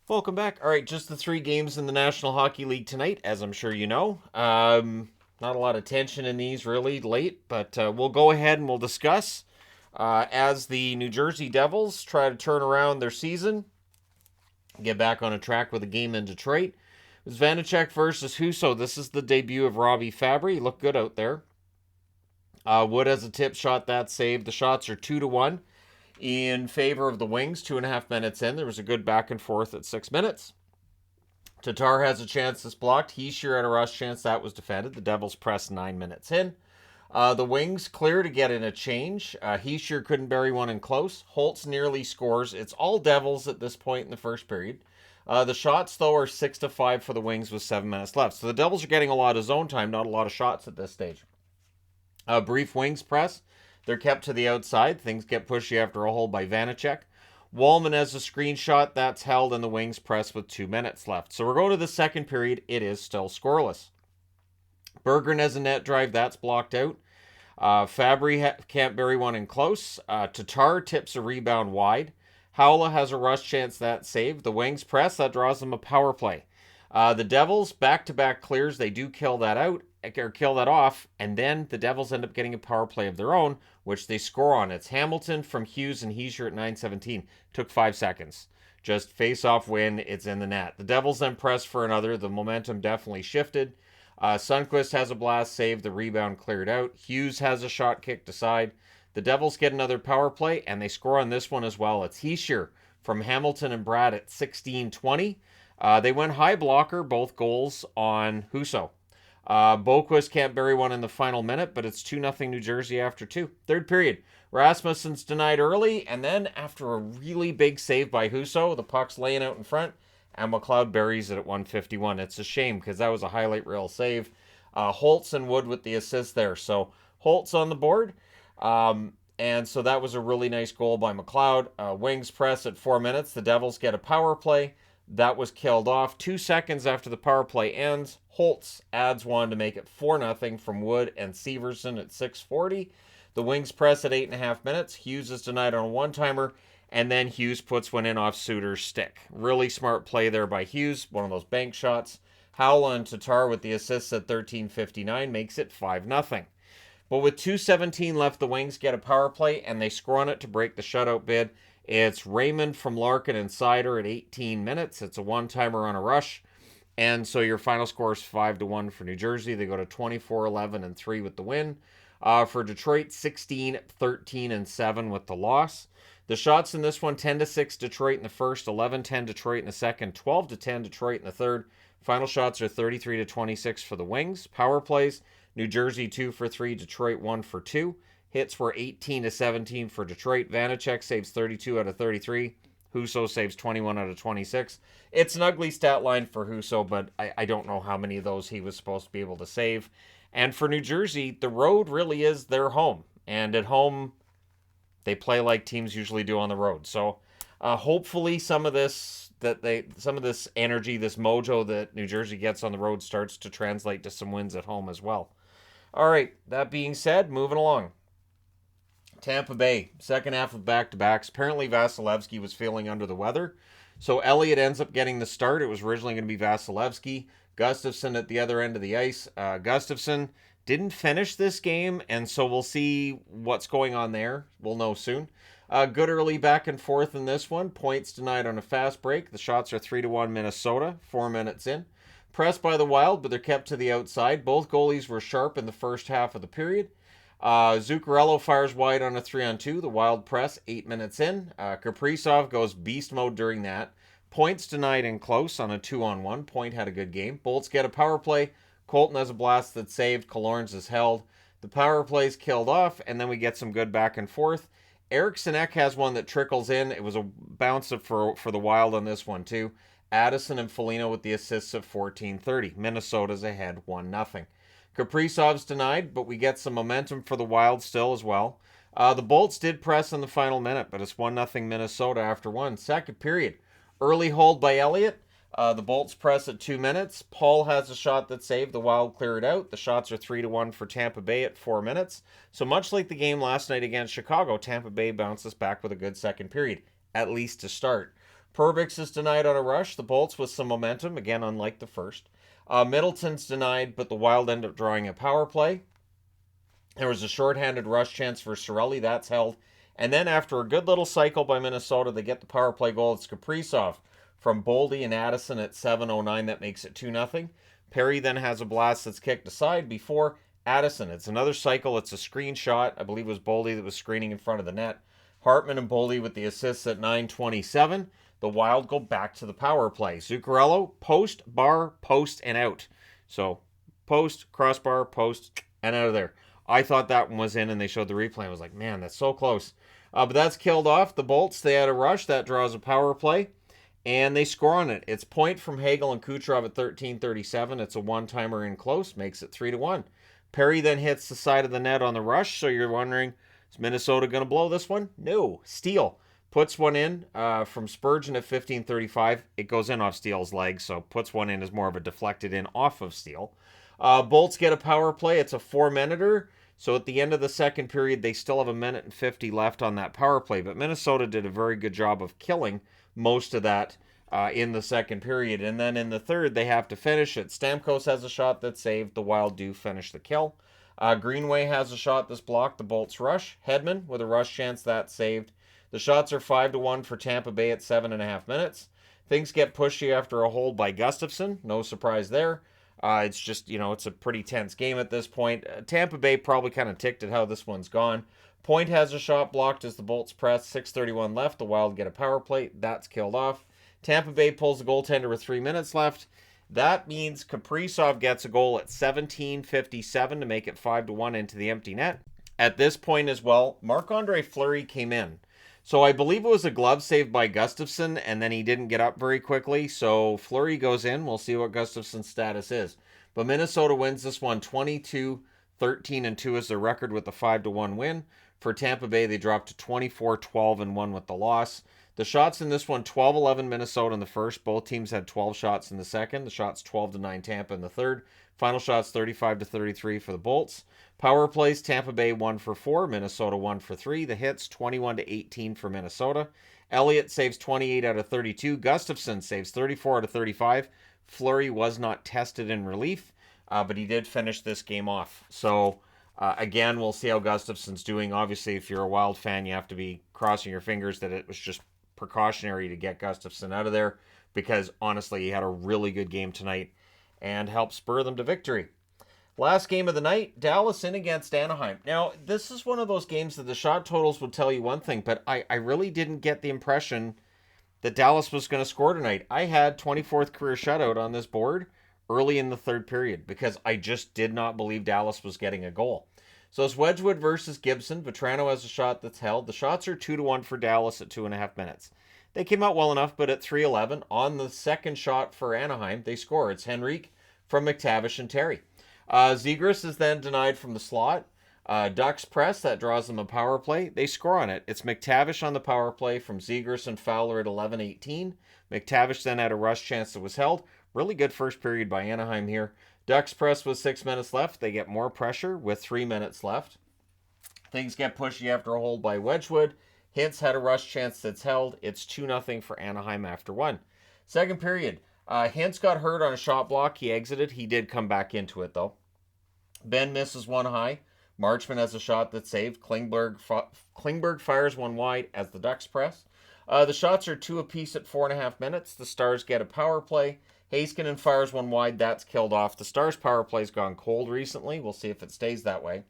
Welcome back. All right, just the three games in the National Hockey League tonight, as I'm sure you know. Not a lot of tension in these really late, but we'll go ahead and we'll discuss as the New Jersey Devils try to turn around their season, get back on a track with a game in Detroit. It was Vanacek versus Husso. This is the debut of Robbie Fabry. He looked good out there. Wood has a tip shot that saved. The shots are 2-1 in favor of the Wings. 2.5 minutes in, there was a good back and forth at 6 minutes. Tatar has a chance that's blocked. He sure had a rush chance that was defended. The Devils press 9 minutes in. The Wings clear to get in a change. He sure couldn't bury one in close. Holtz nearly scores. It's all Devils at this point in the first period. The shots, though, are 6-5 for the Wings with 7 minutes left. So the Devils are getting a lot of zone time, not a lot of shots at this stage. Brief Wings press. They're kept to the outside. Things get pushy after a hold by Vanacek. Wallman has a screenshot that's held, and the Wings press with 2 minutes left. So we're going to the second period. It is still scoreless. Berggren has a net drive. That's blocked out. Fabry can't bury one in close. Tatar tips a rebound wide. Howla has a rush chance that's saved. The Wings press. That draws them a power play. The Devils, back-to-back clears. They do kill that off, and then the Devils end up getting a power play of their own, which they score on. It's Hamilton from Hughes and Heischer at 9:17. Took 5 seconds. Just face-off win. It's in the net. The Devils then press for another. The momentum definitely shifted. Sundqvist has a blast save. The rebound cleared out. Hughes has a shot kicked aside. The Devils get another power play, and they score on this one as well. It's Heischer from Hamilton and Brad at 16:20. They went high blocker, both goals on Husso. Boquist can't bury one in the final minute, but it's 2-0 New Jersey after 2. Third period, Rasmussen's denied early, and then after a really big save by Husso, the puck's laying out in front, and McLeod buries it at 1:51. It's a shame because that was a highlight reel save. Holtz and Wood with the assist there. So Holtz on the board. And so that was a really nice goal by McLeod. Wings press at 4 minutes. The Devils get a power play. That was killed off. 2 seconds after the power play ends, Holtz adds one to make it 4-0 from Wood and Severson at 6:40. The Wings press at 8.5 minutes. Hughes is denied on a one-timer, and then Hughes puts one in off Suter's stick. Really smart play there by Hughes, one of those bank shots. Howla and Tatar with the assists at 13:59 makes it 5-0. But with 2:17 left, the Wings get a power play, and they score on it to break the shutout bid. It's Raymond from Larkin and Sider at 18 minutes. It's a one-timer on a rush. And so your final score is 5-1 for New Jersey. They go to 24-11-3 with the win. For Detroit, 16-13-7 with the loss. The shots in this one, 10-6 Detroit in the first, 11-10 Detroit in the second, 12-10 Detroit in the third. Final shots are 33-26 for the Wings. Power plays, New Jersey 2 for 3, Detroit 1 for 2. Hits were 18-17 for Detroit. Vanacek saves 32 out of 33. Husso saves 21 out of 26. It's an ugly stat line for Husso, but I don't know how many of those he was supposed to be able to save. And for New Jersey, the road really is their home. And at home, they play like teams usually do on the road. So hopefully some of this energy, this mojo that New Jersey gets on the road starts to translate to some wins at home as well. All right, that being said, moving along. Tampa Bay, second half of back-to-backs. Apparently Vasilevsky was feeling under the weather. So Elliott ends up getting the start. It was originally going to be Vasilevsky. Gustafsson at the other end of the ice. Gustafsson didn't finish this game, and so we'll see what's going on there. We'll know soon. Good early back and forth in this one. Points denied on a fast break. The shots are 3-1 Minnesota, 4 minutes in. Pressed by the Wild, but they're kept to the outside. Both goalies were sharp in the first half of the period. Zuccarello fires wide on a 3-on-2. The Wild press, 8 minutes in. Kaprizov goes beast mode during that. Points denied in close on a 2-on-1. Point had a good game. Bolts get a power play. Colton has a blast that's saved. Killorns is held. The power play's killed off, and then we get some good back and forth. Eriksson Ek has one that trickles in. It was a bounce for the Wild on this one, too. Addison and Foligno with the assists of 14:30. Minnesota's ahead 1-0. Kaprizov's denied, but we get some momentum for the Wild still as well. The Bolts did press in the final minute, but it's 1-0 Minnesota after one. Second period. Early hold by Elliott. The Bolts press at 2 minutes. Paul has a shot that saved. The Wild clear it out. The shots are 3-1 for Tampa Bay at 4 minutes. So much like the game last night against Chicago, Tampa Bay bounces back with a good second period, at least to start. Perbix is denied on a rush. The Bolts with some momentum, again, unlike the first. Middleton's denied, but the Wild end up drawing a power play. There was a shorthanded rush chance for Cirelli. That's held. And then after a good little cycle by Minnesota, they get the power play goal. It's Kaprizov from Boldy and Addison at 7:09. That makes it 2-0. Perry then has a blast that's kicked aside before Addison. It's another cycle. It's a screenshot. I believe it was Boldy that was screening in front of the net. Hartman and Boldy with the assists at 9:27. The Wild go back to the power play. Zuccarello, post, bar, post, and out. So post, crossbar, post, and out of there. I thought that one was in, and they showed the replay. I was like, man, that's so close. But that's killed off. The Bolts, they had a rush. That draws a power play, and they score on it. It's point from Hagel and Kucherov at 13:37. It's a one-timer in close, makes it 3-1. Perry then hits the side of the net on the rush, so you're wondering, is Minnesota going to blow this one? No. Steele puts one in from Spurgeon at 15:35. It goes in off Steele's leg, so puts one in as more of a deflected in off of Steele. Bolts get a power play. It's a 4-minuter. So at the end of the second period, they still have 1:50 left on that power play. But Minnesota did a very good job of killing most of that in the second period. And then in the third, they have to finish it. Stamkos has a shot that's saved. The Wild do finish the kill. Greenway has a shot that's blocked. The Bolts rush. Hedman with a rush chance that's saved. The shots are 5-1 for Tampa Bay at 7.5 minutes. Things get pushy after a hold by Gustafsson. No surprise there. It's just, it's a pretty tense game at this point. Tampa Bay probably kind of ticked at how this one's gone. Point has a shot blocked as the Bolts press. 6:31 left. The Wild get a power play. That's killed off. Tampa Bay pulls the goaltender with 3 minutes left. That means Kaprizov gets a goal at 17:57 to make it 5-1 into the empty net. At this point as well, Marc-Andre Fleury came in. So I believe it was a glove save by Gustafsson, and then he didn't get up very quickly. So Fleury goes in. We'll see what Gustafsson's status is. But Minnesota wins this one 22-13-2 is their record with the 5-1 win. For Tampa Bay, they dropped to 24-12-1 with the loss. The shots in this one, 12-11 Minnesota in the first. Both teams had 12 shots in the second. The shots 12-9 Tampa in the third. Final shots 35-33 for the Bolts. Power plays, Tampa Bay 1 for 4, Minnesota 1 for 3. The hits 21-18 for Minnesota. Elliott saves 28 out of 32. Gustafsson saves 34 out of 35. Fleury was not tested in relief, but he did finish this game off. So again, we'll see how Gustafsson's doing. Obviously, if you're a Wild fan, you have to be crossing your fingers that it was just precautionary to get Gustafsson out of there, because honestly, he had a really good game tonight and helped spur them to victory. Last game of the night, Dallas in against Anaheim. Now, this is one of those games that the shot totals would tell you one thing, but I really didn't get the impression that Dallas was going to score tonight. I had 24th career shutout on this board early in the third period because I just did not believe Dallas was getting a goal. So it's Wedgwood versus Gibson. Vetrano has a shot that's held. The shots are 2-1 for Dallas at 2.5 minutes. They came out well enough, but at 3:11, on the second shot for Anaheim, they score. It's Henrique from McTavish and Terry. Zegras is then denied from the slot. Ducks press, that draws them a power play. They score on it. It's McTavish on the power play from Zegras and Fowler at 11:18. McTavish then had a rush chance that was held. Really good first period by Anaheim here. Ducks press with 6 minutes left. They get more pressure with 3 minutes left. Things get pushy after a hold by Wedgwood. Hintz had a rush chance that's held. It's 2-0 for Anaheim after 1. Second period. Hintz got hurt on a shot block. He exited. He did come back into it, though. Ben misses one high. Marchman has a shot that's saved. Klingberg fires one wide as the Ducks press. The shots are 2 apiece at 4.5 minutes. The Stars get a power play. Heiskanen fires one wide. That's killed off. The Stars' power play's gone cold recently. We'll see if it stays that way.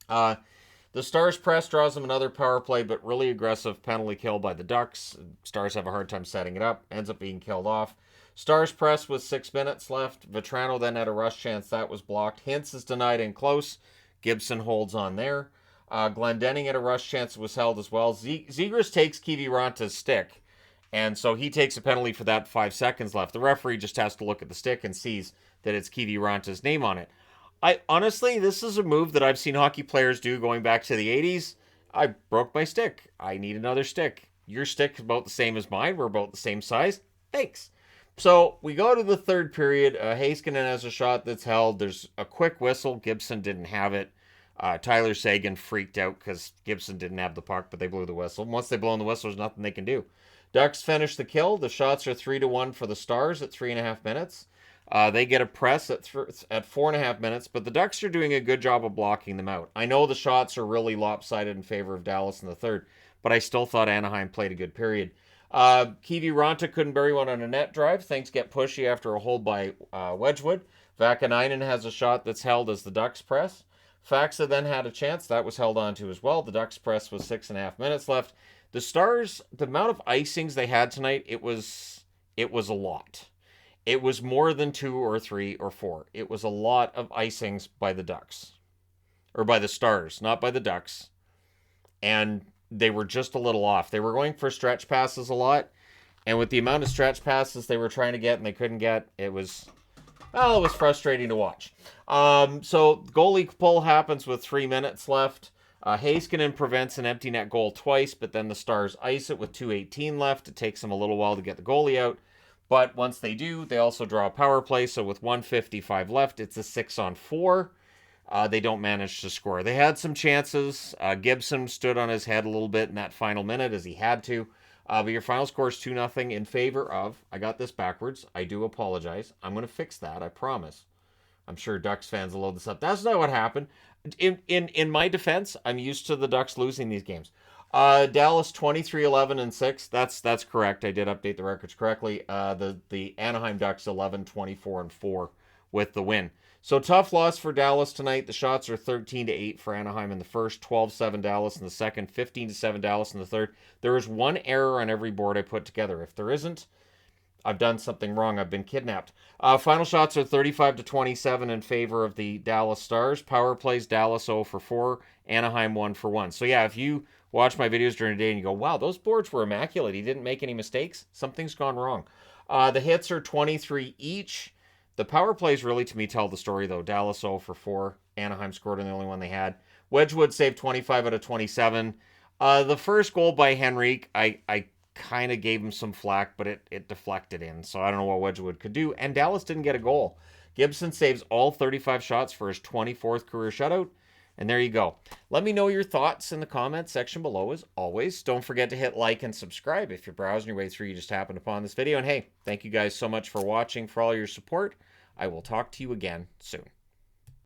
The Stars press draws them another power play, but really aggressive penalty kill by the Ducks. Stars have a hard time setting it up. Ends up being killed off. Stars press with 6 minutes left. Vetrano then had a rush chance. That was blocked. Hintz is denied in close. Gibson holds on there. Glendening had a rush chance. It was held as well. Zegras takes Kiviranta's stick, and so he takes a penalty for that. 5 seconds left. The referee just has to look at the stick and sees that it's Kiviranta's name on it. Honestly, this is a move that I've seen hockey players do going back to the 80s. I broke my stick. I need another stick. Your stick is about the same as mine. We're about the same size. Thanks. So we go to the third period. Heiskanen has a shot that's held. There's a quick whistle. Gibson didn't have it. Tyler Seguin freaked out because Gibson didn't have the puck, but they blew the whistle. Once they blow the whistle, there's nothing they can do. Ducks finish the kill. The shots are 3-1 for the Stars at 3.5 minutes. They get a press at 4.5 minutes, but the Ducks are doing a good job of blocking them out. I know the shots are really lopsided in favor of Dallas in the third, but I still thought Anaheim played a good period. Kivi Ranta couldn't bury one on a net drive. Things get pushy after a hold by Wedgwood. Vakanainen has a shot that's held as the Ducks press. Faxa then had a chance. That was held on to as well. The Ducks press was 6.5 minutes left. The Stars, the amount of icings they had tonight, it was a lot. It was more than 2 or 3 or 4. It was a lot of icings by the Ducks. Or by the Stars, not by the Ducks. And they were just a little off. They were going for stretch passes a lot. And with the amount of stretch passes they were trying to get and they couldn't get, it was frustrating to watch. So goalie pull happens with 3 minutes left. Heiskanen prevents an empty net goal twice, but then the Stars ice it with 2:18 left. It takes them a little while to get the goalie out. But once they do, they also draw a power play. So with 1:55 left, it's a 6-on-4. They don't manage to score. They had some chances. Gibson stood on his head a little bit in that final minute as he had to. But your final score is 2-0 in favor of, I got this backwards. I do apologize. I'm going to fix that. I promise. I'm sure Ducks fans will load this up. That's not what happened. In my defense, I'm used to the Ducks losing these games. Dallas 23-11-6. That's correct. I did update the records correctly. The Anaheim Ducks 11-24-4 with the win. So tough loss for Dallas tonight. The shots are 13-8 for Anaheim in the first, 12-7 Dallas in the second, 15-7 Dallas in the third. There is one error on every board I put together. If there isn't, I've done something wrong. I've been kidnapped. Final shots are 35-27 in favor of the Dallas Stars. Power plays, Dallas 0 for 4, Anaheim 1 for 1. So yeah, if you watch my videos during the day and you go, wow, those boards were immaculate. He didn't make any mistakes. Something's gone wrong. The hits are 23 each. The power plays really, to me, tell the story, though. Dallas 0 for 4. Anaheim scored on the only one they had. Wedgwood saved 25 out of 27. The first goal by Henrique, I kind of gave him some flack, but it deflected in. So I don't know what Wedgwood could do. And Dallas didn't get a goal. Gibson saves all 35 shots for his 24th career shutout. And there you go. Let me know your thoughts in the comments section below, as always. Don't forget to hit like and subscribe if you're browsing your way through, you just happened upon this video. And hey, thank you guys so much for watching, for all your support. I will talk to you again soon.